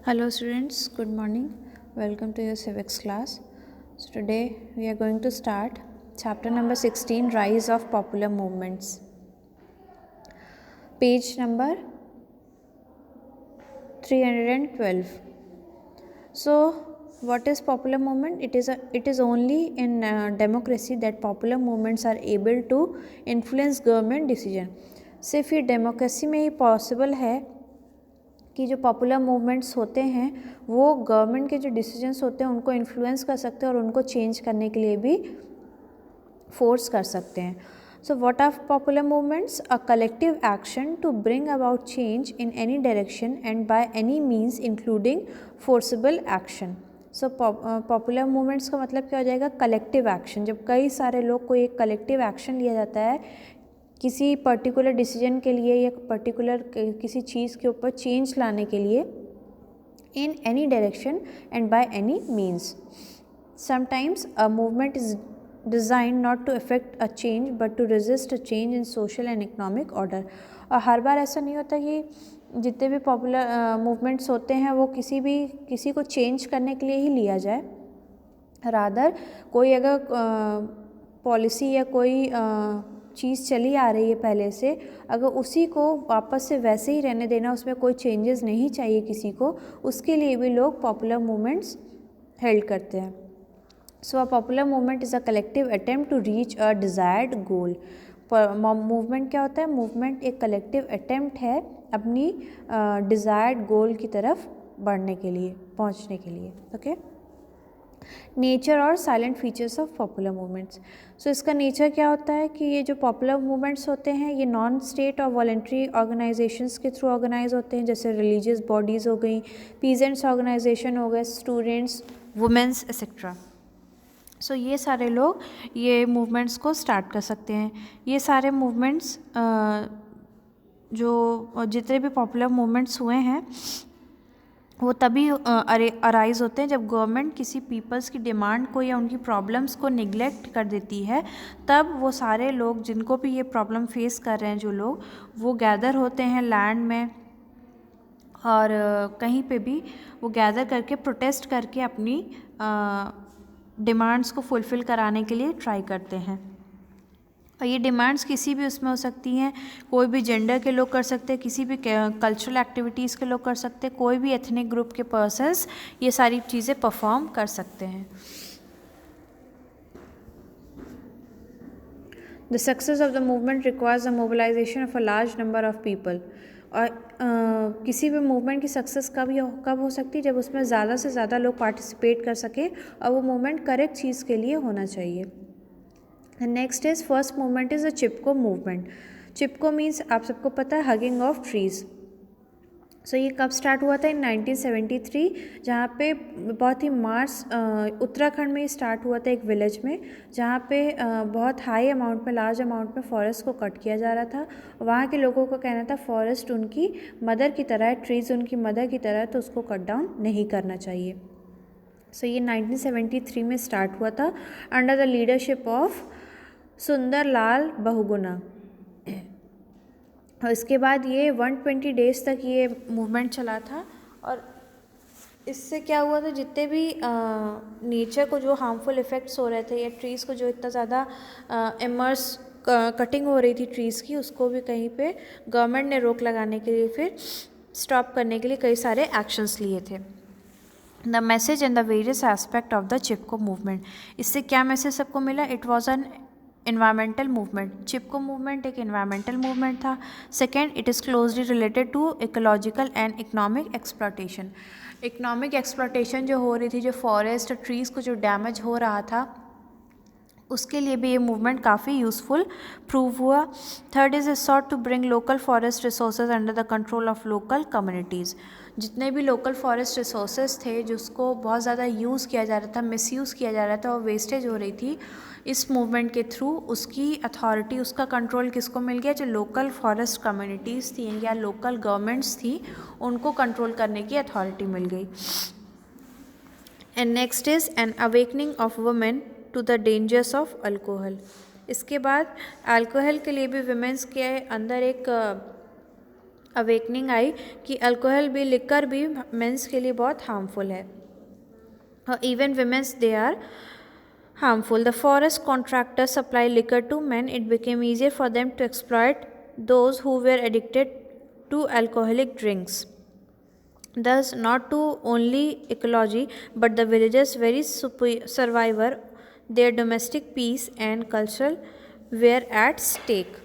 Hello students, good morning. Welcome to your civics class. So today we are going to start chapter number 16, Rise of Popular Movements. Page number 312. So what is popular movement? It is only in democracy that popular movements are able to influence government decision. सिर्फ ये democracy में ही possible है कि जो popular movements होते हैं वो government के जो डिसीजंस होते हैं उनको इन्फ्लुएंस कर सकते हैं और उनको चेंज करने के लिए भी फोर्स कर सकते हैं. So what are popular movements? A collective action to bring about change in any direction and by any means including forcible action. So popular movements का मतलब क्या हो जाएगा? Collective action. जब कई सारे लोग को एक कलेक्टिव एक्शन लिया जाता है किसी पर्टिकुलर डिसीजन के लिए या पर्टिकुलर किसी चीज़ के ऊपर चेंज लाने के लिए in any direction and by any means. Sometimes a movement is design not to effect a change but to resist a change in social and economic order. और हर बार ऐसा नहीं होता कि जितने भी पॉपुलर मूवमेंट्स होते हैं वो किसी को चेंज करने के लिए ही लिया जाए. रादर कोई अगर पॉलिसी या कोई चीज़ चली आ रही है पहले से, अगर उसी को वापस से वैसे ही रहने देना, उसमें कोई चेंजेस नहीं चाहिए किसी को, उसके लिए भी लोग पॉपुलर मूवमेंट्स हेल्ड करते हैं. So a popular movement is a collective attempt to reach a desired goal. Movement क्या होता है? मूवमेंट एक कलेक्टिव अटेम्प्ट है अपनी डिज़ायर्ड गोल की तरफ बढ़ने के लिए, पहुँचने के लिए. ओके. नेचर और silent features of popular movements. So इसका नेचर क्या होता है कि ये जो पॉपुलर मूवमेंट्स होते हैं ये नॉन स्टेट और वॉलेंट्री ऑर्गेनाइजेशंस के थ्रू ऑर्गेनाइज होते हैं, जैसे रिलीजियस बॉडीज़ हो गई, पीजेंट्स ऑर्गेनाइजेशन हो गए, स्टूडेंट्स, वुमेंस एक्सेट्रा. सो ये सारे लोग ये मूवमेंट्स को स्टार्ट कर सकते हैं. ये सारे मूवमेंट्स जो जितने भी पॉपुलर मूवमेंट्स हुए हैं वो तभी अराइज होते हैं जब गवर्नमेंट किसी पीपल्स की डिमांड को या उनकी प्रॉब्लम्स को निगलेक्ट कर देती है. तब वो सारे लोग जिनको भी ये प्रॉब्लम फेस कर रहे हैं जो लोग, वो गैदर होते हैं लैंड में और कहीं पे भी वो गैदर करके प्रोटेस्ट करके अपनी डिमांड्स को फुलफ़िल कराने के लिए ट्राई करते हैं. और ये डिमांड्स किसी भी उसमें हो सकती हैं, कोई भी जेंडर के लोग कर सकते हैं, किसी भी कल्चरल एक्टिविटीज़ के लोग कर सकते हैं, कोई भी एथनिक ग्रुप के पर्सन्स ये सारी चीज़ें परफॉर्म कर सकते हैं. The success of the movement requires the mobilization of a large number of people. और किसी भी मूवमेंट की सक्सेस कब हो सकती है? जब उसमें ज़्यादा से ज़्यादा लोग पार्टिसिपेट कर सकें और वो मूवमेंट करेक्ट चीज़ के लिए होना चाहिए. Next is first movement is a Chipko movement. Chipko means आप सबको पता है हगिंग ऑफ ट्रीज़. सो ये कब स्टार्ट हुआ था? इन 1973, जहाँ पे बहुत ही उत्तराखंड में स्टार्ट हुआ था एक विलेज में, जहाँ पे बहुत हाई अमाउंट में, लार्ज अमाउंट में फॉरेस्ट को कट किया जा रहा था. वहाँ के लोगों का कहना था फॉरेस्ट उनकी मदर की तरह है, ट्रीज़ उनकी मदर की तरह है, तो उसको कट डाउन नहीं करना चाहिए. सो ये 1973 में स्टार्ट हुआ था अंडर द लीडरशिप ऑफ सुंदर लाल बहुगुणा. और इसके बाद ये 120 डेज़ तक ये मूवमेंट चला था. और इससे क्या हुआ था, जितने भी नेचर को जो हार्मफुल इफ़ेक्ट्स हो रहे थे या ट्रीज़ को जो इतना ज़्यादा कटिंग हो रही थी ट्रीज़ की, उसको भी कहीं पे गवर्नमेंट ने रोक लगाने के लिए, फिर स्टॉप करने के लिए कई सारे एक्शंस लिए थे. The message and the various aspect of the Chipko movement. इससे क्या मैसेज सबको मिला? It was an environmental movement. Chipko movement एक इन्वायरमेंटल मूवमेंट था. Second, it is closely related to ecological and economic exploitation. Economic exploitation जो हो रही थी, जो फॉरेस्ट और ट्रीज़ को जो डैमेज हो रहा था, उसके लिए भी ये मूवमेंट काफ़ी यूज़फुल प्रूव हुआ. Third is sought to bring local forest resources under the control of local communities. जितने भी लोकल फॉरेस्ट रिसोर्सेज थे जिसको बहुत ज़्यादा यूज़ किया जा रहा था, मिसयूज़ किया जा रहा था और वेस्टेज हो रही थी, इस मूवमेंट के थ्रू उसकी अथॉरिटी, उसका कंट्रोल किसको मिल गया? जो लोकल फॉरेस्ट कम्युनिटीज़ थी या लोकल गवर्नमेंट्स थी, उनको कंट्रोल करने की अथॉरिटी मिल गई. And next is an awakening of women to the dangers of alcohol. इसके बाद अल्कोहल के लिए भी वुमेंस के अंदर एक अवेकनिंग आई कि अल्कोहल भी, लिकर भी मेंस के लिए बहुत हार्मफुल है, और even women's they are harmful. The forest contractors supply liquor to men. It became easier for them to exploit those who were addicted to alcoholic drinks. Thus, not to only ecology but the villagers' very survivor, their domestic peace and culture were at stake.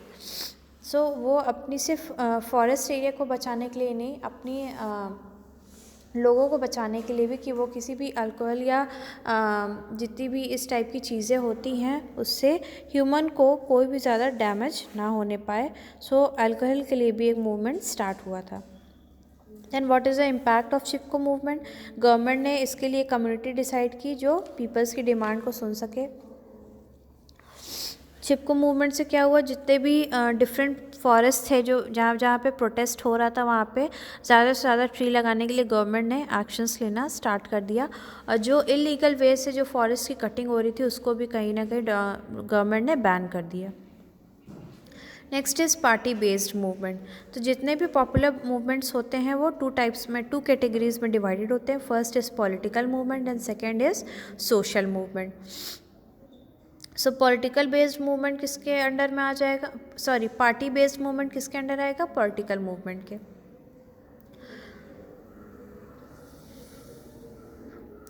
So, वो अपनी सिर्फ forest area को बचाने के लिए नहीं, अपनी लोगों को बचाने के लिए भी, कि वो किसी भी अल्कोहल या जितनी भी इस टाइप की चीज़ें होती हैं उससे ह्यूमन को कोई भी ज़्यादा डैमेज ना होने पाए. सो अल्कोहल के लिए भी एक मूवमेंट स्टार्ट हुआ था. Then what is the impact of Chipko movement? Government ने इसके लिए कम्युनिटी डिसाइड की जो पीपल्स की डिमांड को सुन सके. चिपको मूवमेंट से क्या हुआ, जितने भी डिफरेंट फॉरेस्ट थे जो जहाँ जहाँ पे प्रोटेस्ट हो रहा था वहाँ पे ज़्यादा से ज़्यादा ट्री लगाने के लिए गवर्नमेंट ने एक्शंस लेना स्टार्ट कर दिया, और जो इलीगल वे से जो फॉरेस्ट की कटिंग हो रही थी उसको भी कहीं ना कहीं गवर्नमेंट ने बैन कर दिया. Next is party based movement. तो जितने भी पॉपुलर मूवमेंट्स होते हैं वो टू टाइप्स में, टू कैटेगरीज में डिवाइडेड होते हैं. First is political movement and second is social movement. So political based movement किसके अंडर में आ जाएगा, सॉरी पार्टी बेस्ड मूवमेंट किसके अंडर आएगा, पॉलिटिकल मूवमेंट के.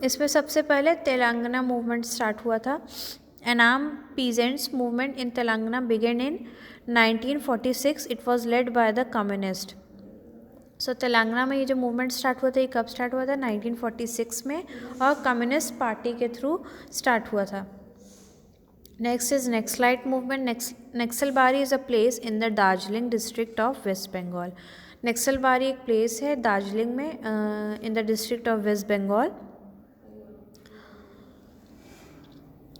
इसमें सबसे पहले तेलंगाना मूवमेंट स्टार्ट हुआ था. एनाम peasants movement in Telangana began in 1946. It was led by the communist. So Telangana में ये जो मूवमेंट स्टार्ट हुआ था ये कब स्टार्ट हुआ था, 1946 में, और कम्युनिस्ट पार्टी के थ्रू स्टार्ट हुआ था. Next is Naxalite movement. Naxalbari is a place in the Darjeeling district of West Bengal. Naxalbari एक place है दार्जिलिंग में in the district of West Bengal.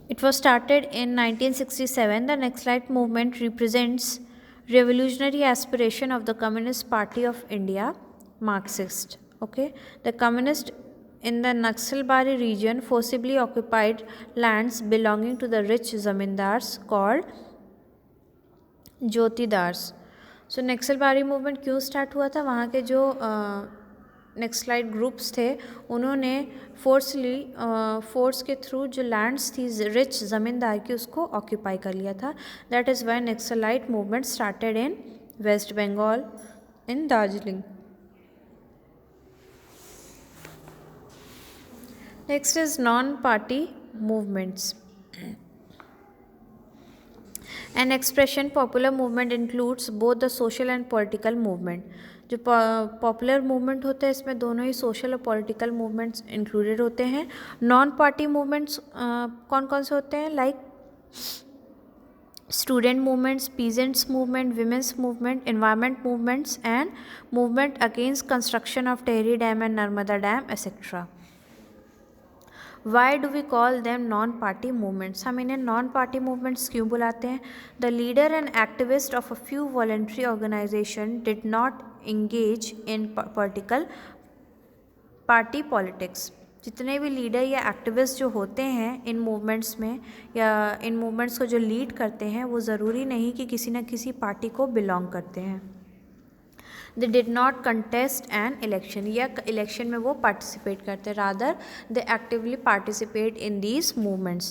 It was started in 1967. The Naxalite movement represents revolutionary aspiration of the Communist Party of India, Marxist. Okay, the communist in the Naxalbari region forcibly occupied lands belonging to the rich zamindars called jotedars. So Naxalbari movement क्यों start हुआ था, वहाँ के जो naxalite groups थे उन्होंने force के through जो लैंड्स थी रिच ज़मींदार की उसको ऑक्यूपाई कर लिया था. That is why Naxalite movement started in West Bengal in Darjeeling. Next is non-party movements. An expression popular movement includes both the social and political movement. जो पॉपुलर मूवमेंट होता है इसमें दोनों ही सोशल और पॉलिटिकल मूवमेंट्स इंक्लूडेड होते हैं. नॉन पार्टी मूवमेंट्स कौन कौन से होते हैं, like student movements, peasants movement, women's movement, environment movements and movement against construction of Tehri dam and Narmada dam etcetera. Why do we call them non party movements? हम इन्हें non party movements क्यों बुलाते हैं? The leader and activist of a few voluntary organisation did not engage in political party politics. जितने भी leader या activist जो होते हैं इन मूवमेंट्स में या इन मूवमेंट्स को जो लीड करते हैं वो ज़रूरी नहीं कि किसी न किसी पार्टी को बिलोंग करते हैं. They did not contest an election, या इलेक्शन में वो पार्टिसिपेट करते, rather they actively participate in these movements.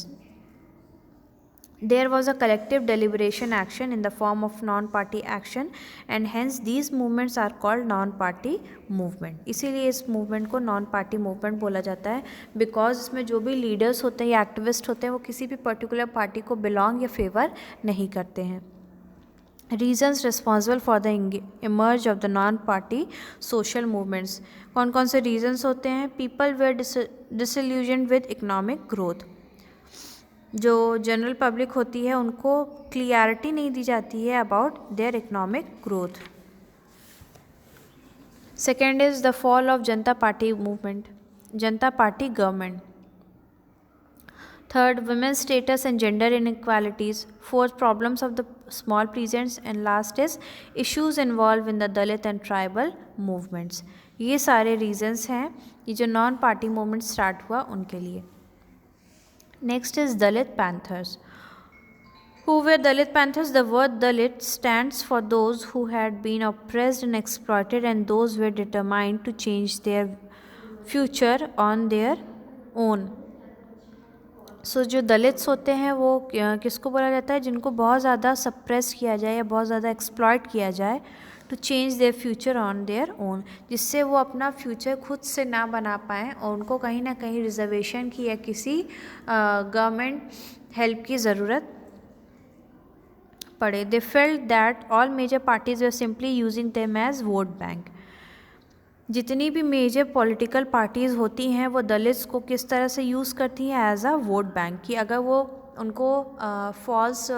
There was a collective deliberation action in the form of non-party action and hence these movements are called non-party movement. इसीलिए इस movement को non-party movement बोला जाता है because इसमें जो भी leaders होते हैं या activists होते हैं वो किसी भी particular party को belong या favor नहीं करते हैं. Reasons responsible for the emerge of the non party social movements. कौन कौन से रीजन्स होते हैं? People were disillusion with economic growth. जो जनरल पब्लिक होती है उनको क्लियरिटी नहीं दी जाती है about their economic growth. Second is the fall of Janata party movement, Janata party government. Third, women's status and gender inequalities. Fourth, problems of the small peasants. And last is issues involved in the Dalit and tribal movements. ये सारे reasons हैं ये जो non party movement start हुआ उनके लिए. Next is Dalit panthers. Who were Dalit Panthers? The word Dalit stands for those who had been oppressed and exploited, and those were determined to change their future on their own. सो जो Dalits होते हैं वो किसको बोला जाता है? जिनको बहुत ज़्यादा सप्रेस किया जाए या बहुत ज़्यादा एक्सप्लॉइट किया जाए, to change their future on their own, जिससे वो अपना फ्यूचर खुद से ना बना पाएँ और उनको कहीं ना कहीं रिजर्वेशन की या किसी गवर्नमेंट हेल्प की ज़रूरत पड़े. They felt that all major parties were simply using them as vote bank. जितनी भी मेजर पॉलिटिकल पार्टीज़ होती हैं वो दलित्स को किस तरह से यूज़ करती हैं? As a vote bank. कि अगर वो उनको फॉल्स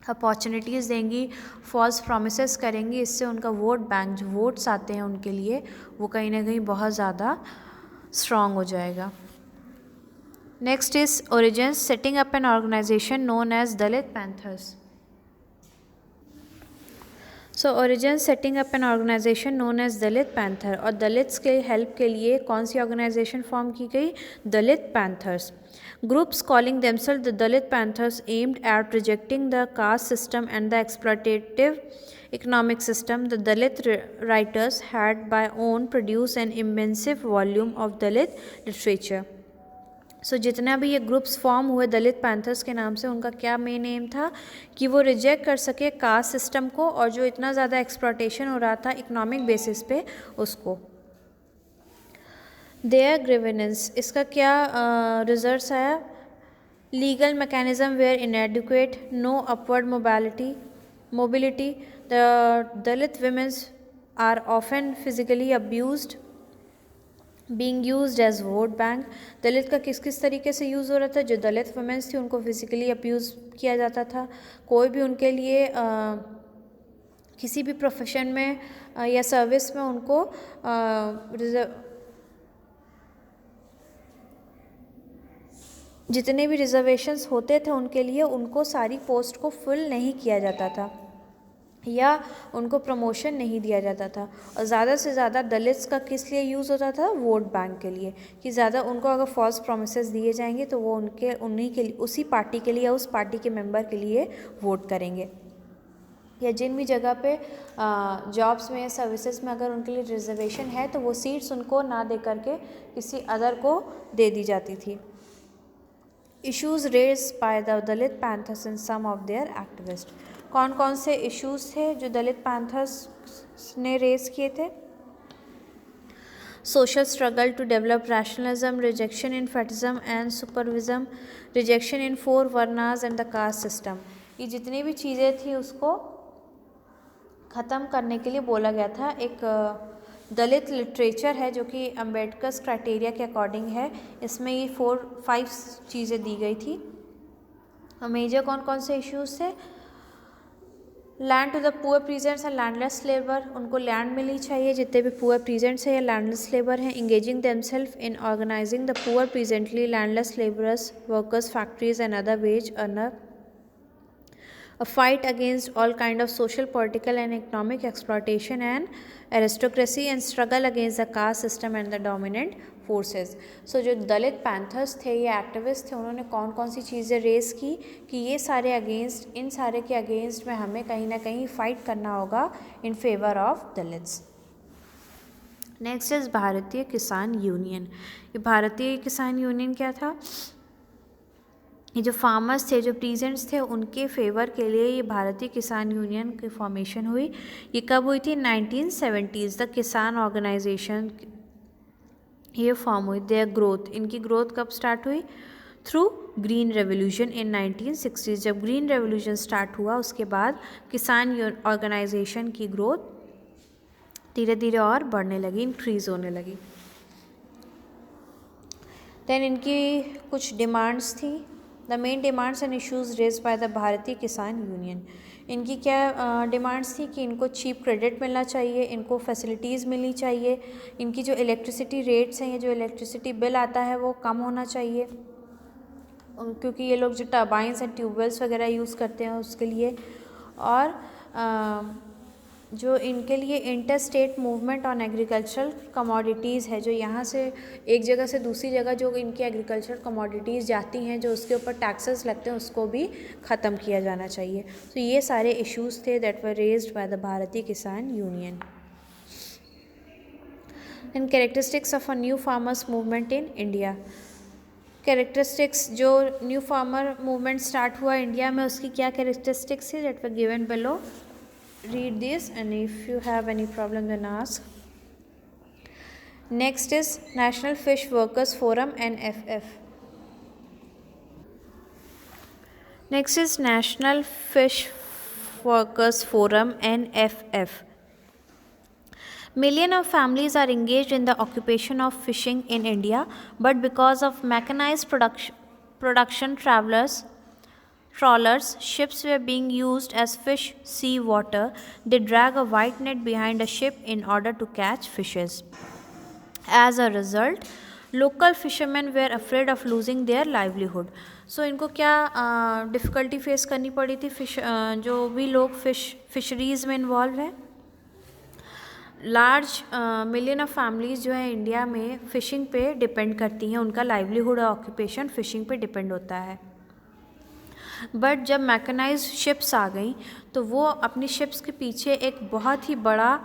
अपॉर्चुनिटीज़ देंगी, फॉल्स प्रोमिसेस करेंगी, इससे उनका वोट बैंक, जो वोट्स आते हैं उनके लिए, वो कहीं ना कहीं बहुत ज़्यादा स्ट्रॉन्ग हो जाएगा. Next is origins. Setting up an organisation known as Dalit Panthers. So origin setting up an organisation known as Dalit Panther. और दलित्स के हेल्प के लिए कौन सी ऑर्गेनाइजेशन फॉर्म की गई? Dalit Panthers. Groups calling themselves the Dalit Panthers aimed at rejecting the caste system and the exploitative economic system. The Dalit writers had by own produced an immense volume of Dalit literature. सो जितना भी ये groups form हुए दलित panthers के नाम से, उनका क्या main M था? कि वो रिजेक्ट कर सके कास्ट सिस्टम को और जो इतना ज़्यादा एक्सप्लॉयटेशन हो रहा था इकोनॉमिक बेसिस पे उसको. देयर ग्रीवेंस, इसका क्या रिजल्ट्स आया? Legal mechanism were inadequate, no upward mobility, the Dalit women's are often physically abused, being use as vote bank. Dalit का किस किस तरीके से यूज़ हो रहा था? जो दलित वुमेंस थी उनको फिजिकली अब्यूज़ किया जाता था. कोई भी उनके लिए किसी भी प्रोफेशन में या सर्विस में उनको जितने भी रिजर्वेशंस होते थे उनके लिए, उनको सारी पोस्ट को फुल नहीं किया जाता था या उनको प्रमोशन नहीं दिया जाता था. और ज़्यादा से ज़्यादा दलित्स का किस लिए यूज़ होता था? वोट बैंक के लिए. कि ज़्यादा उनको अगर फॉल्स प्रोमिसेस दिए जाएंगे तो वो उन्हीं के लिए, उसी पार्टी के लिए या उस पार्टी के मेंबर के लिए वोट करेंगे. या जिन भी जगह पे जॉब्स में या सर्विसेज में अगर उनके लिए रिजर्वेशन है तो वो सीट्स उनको ना दे करके किसी अदर को दे दी जाती थी. Issues raised by the Dalit Panthers and some of their activist. कौन कौन से इश्यूज़ थे जो दलित पैंथर्स ने रेज किए थे? Social struggle to develop rationalism, rejection in fetishism and सुपरविज्म, rejection in 4 varnas and the caste system. ये जितनी भी चीज़ें थी उसको ख़त्म करने के लिए बोला गया था. एक दलित लिटरेचर है जो कि अम्बेडकर्स क्राइटेरिया के अकॉर्डिंग है. इसमें ये 4-5 चीज़ें दी गई थी. मेजर कौन कौन से इश्यूज़ थे? Land to the poor peasants and landless labour. उनको लैंड मिलनी चाहिए जितने भी पुअर पीजेंट्स हैं या लैंडलेस लेबर हैं. Engaging themselves in organising the poor peasantly landless labourers, workers, factories and other wage earner. A fight against all kind of social, political and economic exploitation and aristocracy, and struggle against the caste system and the dominant forces. So जो दलित panthers थे या activist थे, उन्होंने कौन कौन सी चीज़ें race की कि ये सारे अगेंस्ट, इन सारे के अगेंस्ट में हमें कहीं ना कहीं फाइट करना होगा in favour of Dalits. Next is भारतीय किसान यूनियन. ये भारतीय किसान यूनियन क्या था? ये जो फार्मर्स थे, जो पीजेंट्स थे, उनके फेवर के लिए ये भारतीय किसान यूनियन की फॉर्मेशन हुई. ये कब हुई थी? 1970s. द किसान ऑर्गेनाइजेशन ये फॉर्म हुई. देयर ग्रोथ, इनकी ग्रोथ कब स्टार्ट हुई? Through green revolution in 1960s. जब ग्रीन रेवोल्यूशन स्टार्ट हुआ उसके बाद किसान ऑर्गेनाइजेशन की ग्रोथ धीरे धीरे और बढ़ने लगी, इंक्रीज होने लगी. देन इनकी कुछ डिमांड्स थी. The main demands and issues raised by the भारतीय किसान यूनियन. इनकी क्या डिमांड्स थी? कि इनको चीप क्रेडिट मिलना चाहिए, इनको फैसिलिटीज़ मिलनी चाहिए, इनकी जो इलेक्ट्रिसिटी रेट्स हैं या जो इलेक्ट्रिसिटी बिल आता है वो कम होना चाहिए, क्योंकि ये लोग जो टर्बाइंस एंड ट्यूबवेल्स वगैरह यूज़ करते हैं उसके लिए. और जो इनके लिए inter state movement on agricultural commodities है, जो यहाँ से एक जगह से दूसरी जगह जो इनकी एग्रीकल्चरल कमोडिटीज़ जाती हैं, जो उसके ऊपर टैक्सेस लगते हैं, उसको भी ख़त्म किया जाना चाहिए. तो ये सारे इश्यूज़ थे that were raised by the भारतीय Kisan union. And characteristics of a new farmers movement in India. Characteristics, जो न्यू फार्मर मूवमेंट स्टार्ट हुआ इंडिया में, उसकी क्या कैरेक्टरिस्टिक्स है that were given below. Read this, and if you have any problem then ask. Next is National Fish Workers Forum, NFF. Next is National Fish Workers Forum, NFF. Millions of families are engaged in the occupation of fishing in India, but because of mechanized production trawlers, ships were being used as fish sea water. They drag a white net behind a ship in order to catch fishes. As a result, local fishermen were afraid of losing their livelihood. So इनको क्या difficulty face करनी पड़ी थी जो भी लोग fisheries में involve हैं. लार्ज मिलियन ऑफ फैमिलीज़ जो है इंडिया में फ़िशिंग पे डिपेंड करती हैं. उनका लाइवलीहुड और ऑक्यूपेशन फ़िशिंग पे डिपेंड होता है. बट जब मैकेनाइज शिप्स आ गई तो वो अपनी शिप्स के पीछे एक बहुत ही बड़ा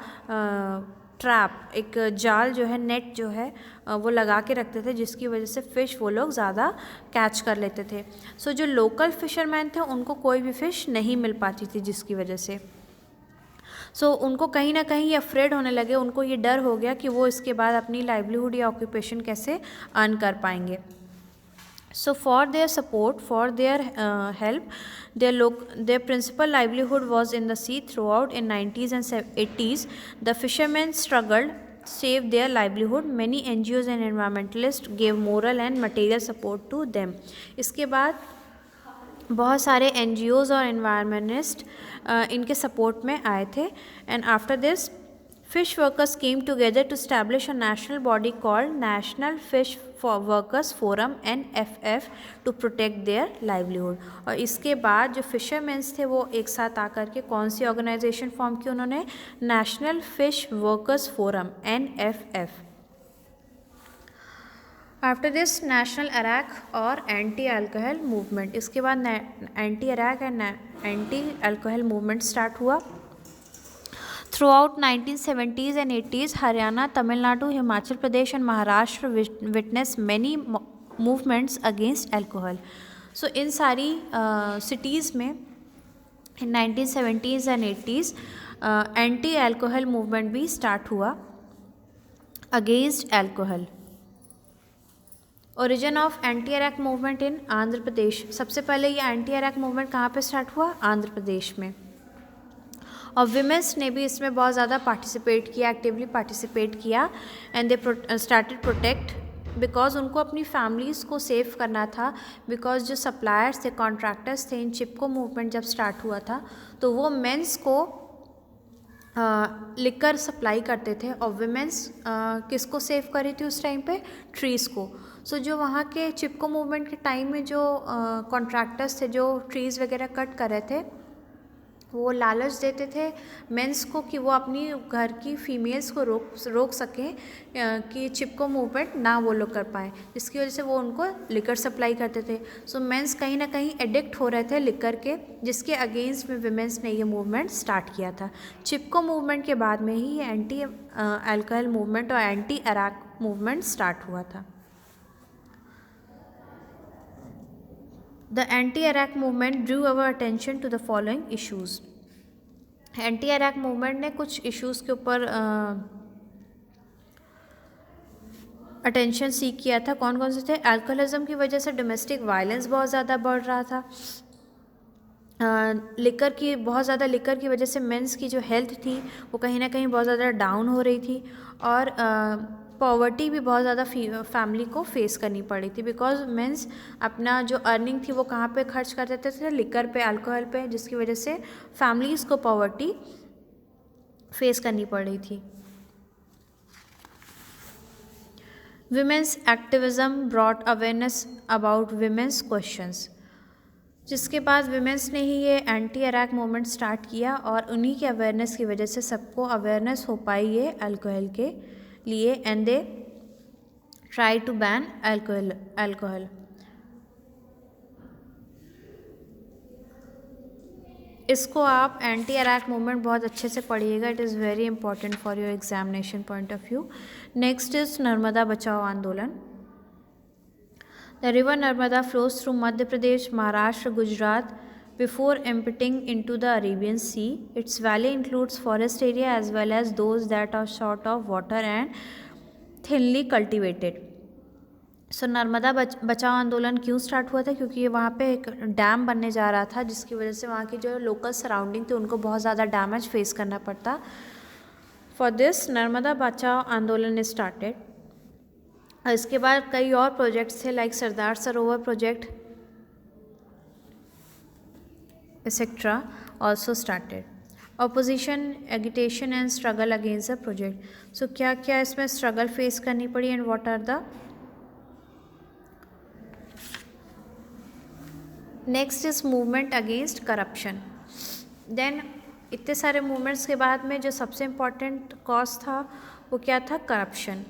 ट्रैप, एक जाल जो है, नेट जो है, वो लगा के रखते थे, जिसकी वजह से फ़िश वो लोग ज़्यादा कैच कर लेते थे. सो जो लोकल फ़िशरमैन थे उनको कोई भी फ़िश नहीं मिल पाती थी, जिसकी वजह से उनको कहीं ना कहीं अफ्रेड होने लगे. उनको ये डर हो गया कि वो इसके बाद अपनी लाइवलीहुड या ऑक्यूपेशन कैसे अर्न कर पाएंगे. So for their support, for their help, their principal livelihood was in the sea. Throughout in 90s and 80s, the fishermen struggled to save their livelihood. Many NGOs and environmentalists gave moral and material support to them. इसके बाद बहुत सारे NGOs और environmentalists इनके support में आए थे. And after this, fish workers came together to establish a national body called National Fish Workers Forum, NFF, to protect their livelihood. और इसके बाद जो फिशरमैन्स थे वो एक साथ आकर के कौन सी ऑर्गेनाइजेशन फॉर्म की उन्होंने? National Fish Workers Forum, NFF. After this national arrack और एंटी अल्कोहल मूवमेंट. इसके बाद anti arrack and anti alcohol movement start हुआ. Throughout 1970s and 80s, Haryana, Tamil Nadu, Himachal Pradesh and Maharashtra witnessed many movements against alcohol. So इन सारी cities में in 1970s and 80s anti alcohol movement भी start हुआ against alcohol. Origin of anti अरैक movement in Andhra Pradesh. सबसे पहले ये anti अरैक movement कहाँ पे start हुआ? आंध्र प्रदेश में. और विमेंस ने भी इसमें बहुत ज़्यादा पार्टिसिपेट किया, एक्टिवली पार्टिसिपेट किया. And they started protect, because उनको अपनी फैमिलीज़ को सेव करना था. बिकॉज जो सप्लायर्स थे, कॉन्ट्रैक्टर्स थे, इन चिपको मूवमेंट जब स्टार्ट हुआ था तो वो मेंस को लिकर सप्लाई करते थे. और विमेंस किसको सेव करी थी उस टाइम पे? ट्रीज़ को. सो जो वहाँ के चिपको मूवमेंट के टाइम में जो कॉन्ट्रैक्टर्स थे, जो ट्रीज़ वगैरह कट कर रहे थे, वो लालच देते थे मेंस को कि वो अपनी घर की फीमेल्स को रोक सकें कि चिपको मूवमेंट ना वो लोग कर पाएँ, जिसकी वजह से वो उनको लिकर सप्लाई करते थे. सो मेंस कहीं ना कहीं एडिक्ट हो रहे थे लिकर के, जिसके अगेंस्ट में विमेंस ने ये मूवमेंट स्टार्ट किया था. चिपको मूवमेंट के बाद में ही ये एंटी अल्कोहल मूवमेंट और एंटी अरैक मूवमेंट स्टार्ट हुआ था. The anti-Iraq movement drew our attention to the following issues. Anti-Iraq movement ने कुछ issues के ऊपर अटेंशन सीख किया था. कौन कौन से थे? अल्कोहलिज्म की वजह से डोमेस्टिक वायलेंस बहुत ज़्यादा बढ़ रहा था. बहुत ज़्यादा लिकर की वजह से मेंस की जो हेल्थ थी वो कहीं ना कहीं बहुत ज़्यादा डाउन हो रही थी. और पॉवर्टी भी बहुत ज़्यादा फैमिली को फेस करनी पड़ी थी. बिकॉज मेंस अपना जो अर्निंग थी वो कहाँ पे खर्च कर देते थे? लिकर पे, अल्कोहल पे, जिसकी वजह से फैमिलीज़ को पॉवर्टी फेस करनी पड़ रही थी. Women's activism brought awareness about women's questions. जिसके बाद विमेंस ने ही ये एंटी अरैक मूवमेंट स्टार्ट किया और उन्हीं के अवेयरनेस की वजह से सबको अवेयरनेस हो पाई ये अल्कोहल के लिए, and they try to ban alcohol. इसको आप एंटी अरैक मूवमेंट बहुत अच्छे से पढ़िएगा, it is very important for your examination point of view. Next is Narmada Bachao Andolan. The river Narmada flows through Madhya Pradesh, Maharashtra, Gujarat before emptying into the Arabian Sea. Its valley includes forest area as well as those that are short of water and thinly cultivated. सो नर्मदा बचाओ आंदोलन क्यों start हुआ था? क्योंकि वहाँ पे एक dam बनने जा रहा था जिसकी वजह से वहाँ की जो लोकल सराउंडिंग थी उनको बहुत ज़्यादा डैमेज फेस करना पड़ता। फॉर दिस नर्मदा बचाओ आंदोलन ने स्टार्टेड। इसके बाद कई और प्रोजेक्ट्स थे like Sardar Sarovar project etc. also started. Opposition, agitation and struggle against the project. So क्या क्या इसमें struggle face करनी पड़ी and what are the next is movement against corruption. Then इतने सारे movements के बाद में जो सबसे important cause था वो क्या था? corruption.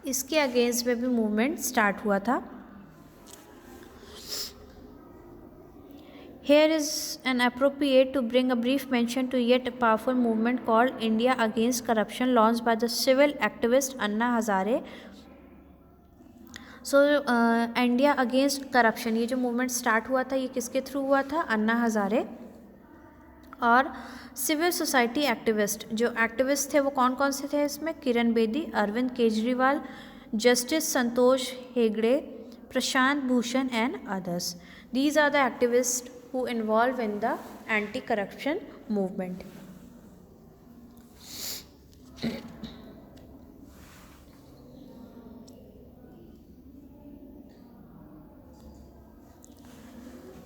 इसके against में भी movement start हुआ था। Here is an appropriate to bring a brief mention to yet a powerful movement called India Against Corruption launched by the civil activist Anna Hazare. So India Against Corruption ये जो movement start हुआ था ये किसके through हुआ था? अन्ना हज़ारे। और civil society activist, जो एक्टिविस्ट थे वो कौन कौन से थे इसमें? Kiran Bedi, Arvind Kejriwal, Justice Santosh Hegde, Prashant Bhushan and others. These are the activists who involved in the anti-corruption movement.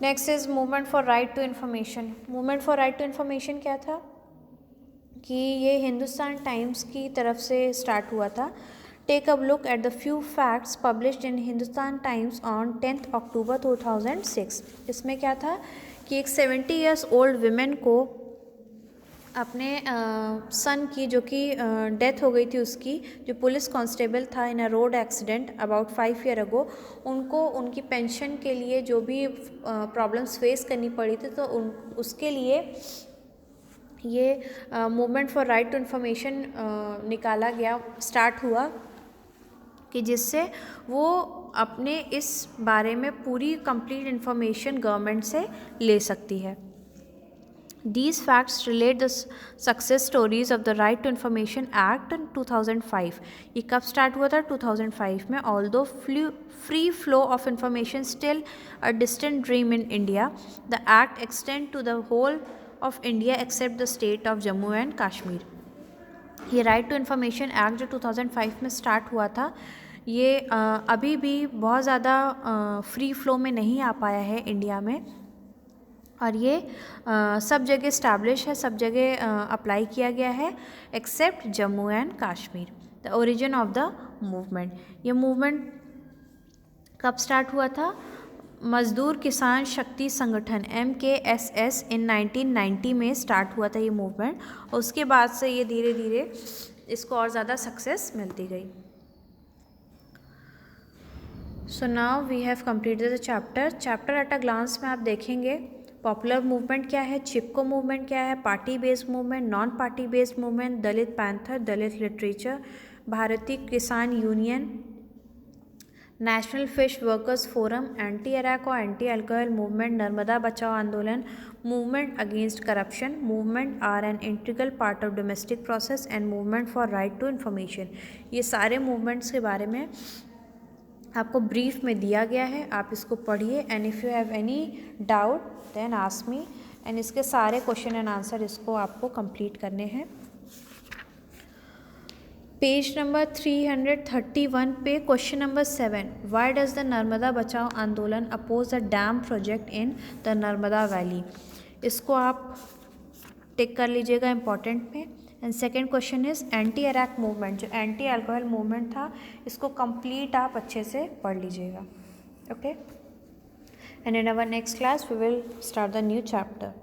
Next is movement for right to information. Movement for right to information क्या था? कि ये हिंदुस्तान टाइम्स की तरफ से स्टार्ट हुआ था। Take a look at the few facts published in Hindustan Times on 10th October 2006. इसमें क्या था कि एक 70 years old women को अपने सन की जो कि डेथ हो गई थी उसकी, जो पुलिस कांस्टेबल था इन अ रोड एक्सीडेंट अबाउट 5 years अगो, उनको उनकी पेंशन के लिए जो भी प्रॉब्लम्स फेस करनी पड़ी थी तो उसके लिए ये movement for right to information निकाला गया, स्टार्ट हुआ कि जिससे वो अपने इस बारे में पूरी कंप्लीट इन्फॉर्मेशन गवर्नमेंट से ले सकती है। These facts relate the success stories of the Right to Information Act in 2005. ये कब स्टार्ट हुआ था? 2005 में। Although free flow of information still a distant dream in India, the act extend to the whole of India except the state of Jammu and Kashmir. ये right to information act जो 2005 में start हुआ था ये अभी भी बहुत ज़्यादा फ्री फ्लो में नहीं आ पाया है इंडिया में, और ये सब जगह इस्टेब्लिश है, सब जगह अप्लाई किया गया है except Jammu and Kashmir. The origin of the movement, ये मूवमेंट कब स्टार्ट हुआ था? मजदूर किसान शक्ति संगठन MKSS इन 1990 में स्टार्ट हुआ था ये मूवमेंट, और उसके बाद से ये धीरे धीरे इसको और ज़्यादा सक्सेस मिलती गई। So now we have completed the chapter at a glance में आप देखेंगे पॉपुलर मूवमेंट क्या है, चिपको मूवमेंट क्या है, party based movement, non party based movement, Dalit Panther, Dalit literature, Bharatiya Kisan Union, National Fish Workers Forum, anti arrack और anti alcohol movement, Narmada Bachao Andolan, movement against corruption, movement are an integral part of domestic process and movement for right to information. ये सारे movements के बारे में आपको brief में दिया गया है, आप इसको पढ़िए and if you have any doubt then ask me, and इसके सारे क्वेश्चन एंड आंसर इसको आपको कंप्लीट करने हैं। पेज नंबर 331 पे question number 7, why does the Narmada Bachao Andolan oppose the dam project in the Narmada valley. इसको आप टिक कर लीजिएगा इंपॉर्टेंट में। And second question is anti arrack movement, जो एंटी अल्कोहल मूवमेंट था इसको कंप्लीट आप अच्छे से पढ़ लीजिएगा। Okay, and in our next class we will start the new chapter.